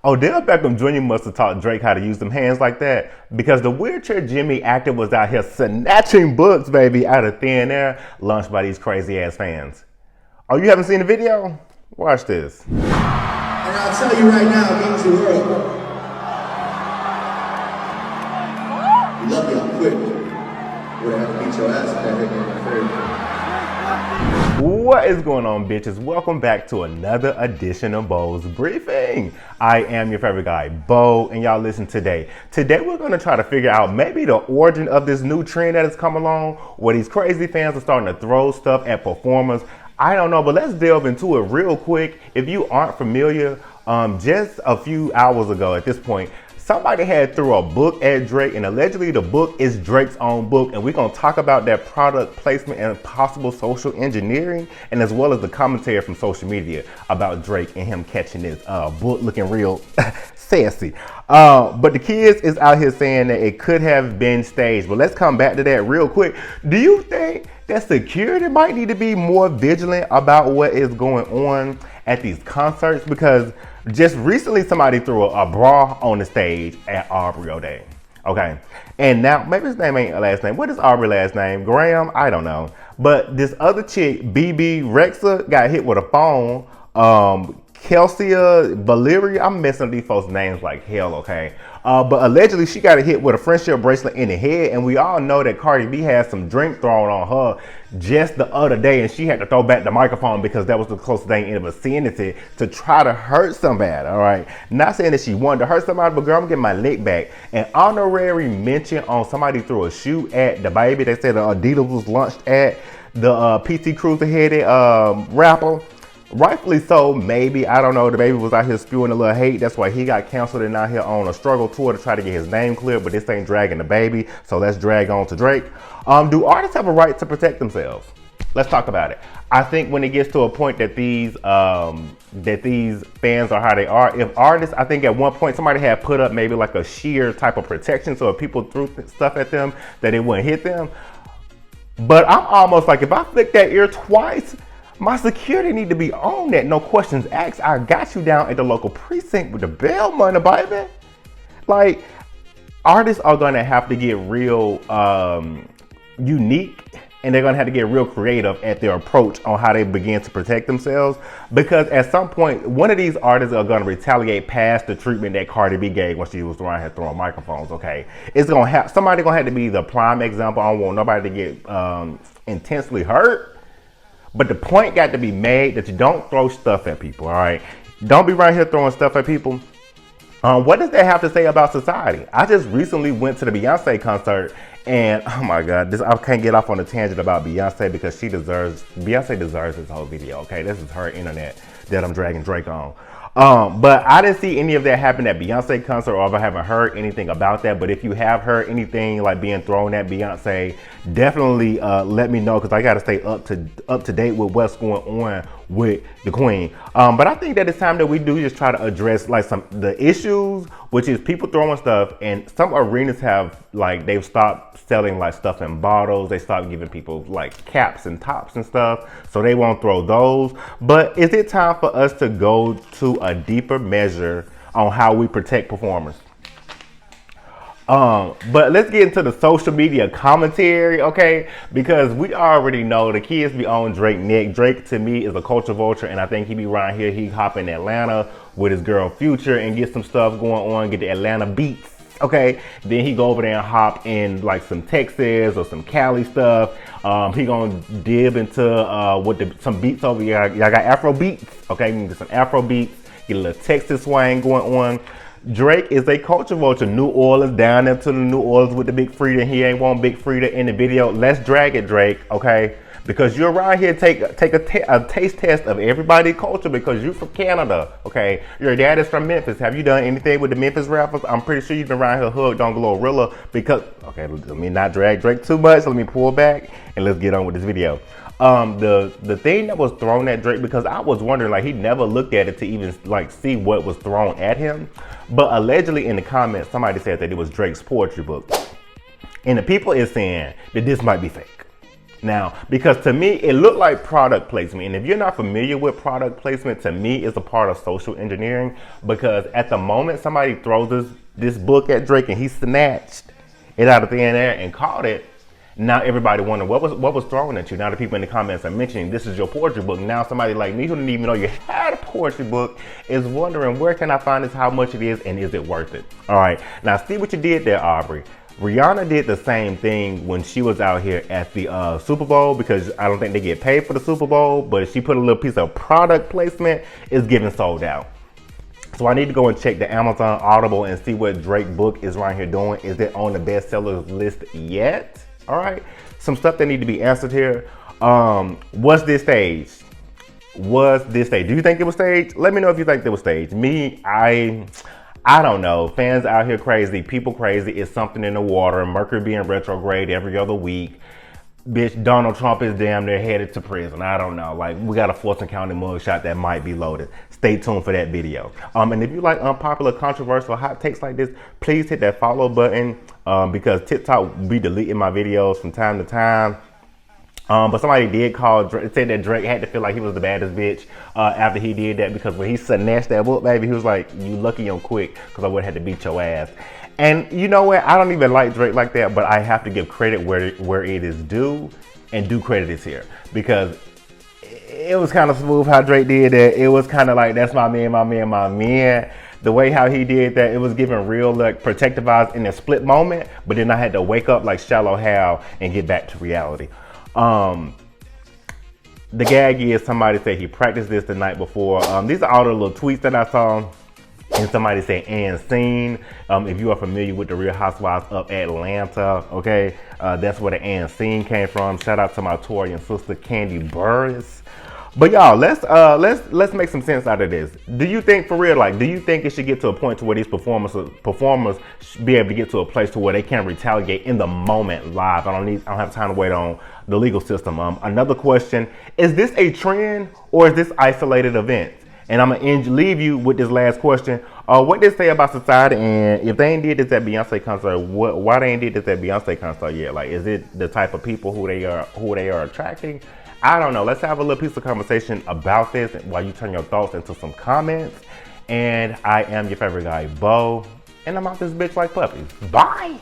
Odell Beckham Jr. must have taught Drake how to use them hands like that because the wheelchair Jimmy actor was out here snatching books, baby, out of thin air, launched by these crazy ass fans. Oh, you haven't seen the video? Watch this. And I'll tell you right now, it means the world. You love me, I'm quick. Would have to beat your ass if that hit me in the face. What is going on, bitches? Welcome back to another edition of Bo's Briefing. I am your favorite guy, Bo, and y'all listen today. Today we're going to try to figure out maybe the origin of this new trend that has come along where these crazy fans are starting to throw stuff at performers. I don't know, but let's delve into it real quick. If you aren't familiar, just a few hours ago at this point, somebody had threw a book at Drake, and allegedly the book is Drake's own book, and we're going to talk about that product placement and possible social engineering, and as well as the commentary from social media about Drake and him catching this book looking real sassy. But the kids is out here saying that it could have been staged, but let's come back to that real quick. Do you think that security might need to be more vigilant about what is going on at these concerts? Because just recently somebody threw a bra on the stage at Aubrey O'Day. Okay. And now maybe his name ain't a last name. What is Aubrey last name? Graham? I don't know. But this other chick, BB Rexa, got hit with a phone. Kelsey Valeria, I'm messing up these folks' names like hell, okay? But allegedly she got hit with a friendship bracelet in the head, and we all know that Cardi B had some drink thrown on her just the other day, and she had to throw back the microphone because that was the closest thing in the vicinity to try to hurt somebody, all right? Not saying that she wanted to hurt somebody, but girl, I'm getting my lick back. An honorary mention on somebody threw a shoe at the baby. They said Adidas was launched at the PT Cruiser headed rapper. Rightfully so, maybe. I don't know. The baby was out here spewing a little hate. That's why he got canceled and out here on a struggle tour to try to get his name cleared. But this ain't dragging the baby, so let's drag on to Drake. Do artists have a right to protect themselves? Let's talk about it. I think when it gets to a point that these fans are how they are, if artists, I think at one point somebody had put up maybe like a sheer type of protection, so if people threw stuff at them, that it wouldn't hit them. But I'm almost like, if I flick that ear twice, my security need to be on that, no questions asked. I got you down at the local precinct with the bail money, baby. Like, artists are gonna have to get real unique, and they're gonna have to get real creative at their approach on how they begin to protect themselves. Because at some point, one of these artists are gonna retaliate past the treatment that Cardi B gave when she was around here throwing microphones, okay? It's gonna have, somebody gonna have to be the prime example. I don't want nobody to get intensely hurt. But the point got to be made that you don't throw stuff at people, all right? Don't be right here throwing stuff at people. What does that have to say about society? I just recently went to the Beyonce concert, and oh my God, I can't get off on a tangent about Beyonce because Beyonce deserves this whole video, okay? This is her internet that I'm dragging Drake on. But I didn't see any of that happen at Beyonce concert, or I haven't heard anything about that. But if you have heard anything like being thrown at Beyonce, definitely let me know, because I got to stay up to date with what's going on with the queen. But I think that it's time that we do just try to address like the issues, which is people throwing stuff, and some arenas have they've stopped selling like stuff in bottles. They stopped giving people like caps and tops and stuff, so they won't throw those. But is it time for us to go to a deeper measure on how we protect performers? But let's get into the social media commentary, okay? Because we already know the kids be on Drake neck. Drake, to me, is a culture vulture, and I think he be around here. He hop in Atlanta with his girl Future and get some stuff going on, get the Atlanta beats, okay? Then he go over there and hop in like some Texas or some Cali stuff. He gonna dib into some beats over here. Y'all got Afro beats, okay? Get some Afro beats, get a little Texas swing going on. Drake is a culture vulture. New Orleans, down into the New Orleans with the Big Frida. He ain't want Big Frida in the video. Let's drag it, Drake, okay? Because you're around here, take a taste test of everybody's culture, because you're from Canada, okay? Your dad is from Memphis. Have you done anything with the Memphis rappers? I'm pretty sure you've been around here hooked on Glorilla, because, okay, let me not drag Drake too much. Let me pull back and let's get on with this video. The thing that was thrown at Drake, because I was wondering, like, he never looked at it to even like see what was thrown at him. But allegedly in the comments, somebody said that it was Drake's poetry book. And the people is saying that this might be fake. Now, because to me, it looked like product placement. And if you're not familiar with product placement, to me, it's a part of social engineering. Because at the moment somebody throws this book at Drake and he snatched it out of thin air and caught it, now everybody wondering what was thrown at you. Now the people in the comments are mentioning this is your poetry book. Now somebody like me who didn't even know you had a poetry book is wondering where can I find this, how much it is, and is it worth it? All right, now see what you did there, Aubrey. Rihanna did the same thing when she was out here at the Super Bowl, because I don't think they get paid for the Super Bowl, but she put a little piece of product placement, it's getting sold out. So I need to go and check the Amazon Audible and see what Drake book is right here doing. Is it on the bestsellers list yet? All right, some stuff that need to be answered here. Was this staged? Was this staged? Do you think it was staged? Let me know if you think it was staged. Me, I don't know. Fans out here crazy, people crazy. It's something in the water. Mercury being retrograde every other week. Bitch, Donald Trump is damn near headed to prison. I don't know. Like, we got a Fulton County mugshot that might be loaded. Stay tuned for that video. And if you like unpopular, controversial hot takes like this, please hit that follow button, because TikTok will be deleting my videos from time to time. But somebody did said that Drake had to feel like he was the baddest bitch after he did that, because when he snatched that book, baby, he was like, you lucky I'm quick, because I would have had to beat your ass. And you know what? I don't even like Drake like that, but I have to give credit where it is due, and due credit is here, because it was kind of smooth how Drake did that. It was kind of like, that's my man, my man, my man. The way how he did that, it was giving real like protective vibes in a split moment, but then I had to wake up like Shallow Hal and get back to reality. The gag is somebody said he practiced this the night before. These are all the little tweets that I saw. And somebody said, and scene. If you are familiar with the Real Housewives of Atlanta, okay, that's where the and scene came from. Shout out to my Torian sister Candy Burris. But y'all, let's make some sense out of this. Do you think, for real, like, do you think it should get to a point to where these performers should be able to get to a place to where they can retaliate in the moment live? I don't have time to wait on the legal system. Another question: is this a trend or is this isolated event? And I'm gonna leave you with this last question. What they say about society, and if they ain't did this at Beyonce concert, why they ain't did this at Beyonce concert yet? Like, is it the type of people who they are attracting? I don't know. Let's have a little piece of conversation about this while you turn your thoughts into some comments. And I am your favorite guy, Bo, and I'm out this bitch like puppies. Bye.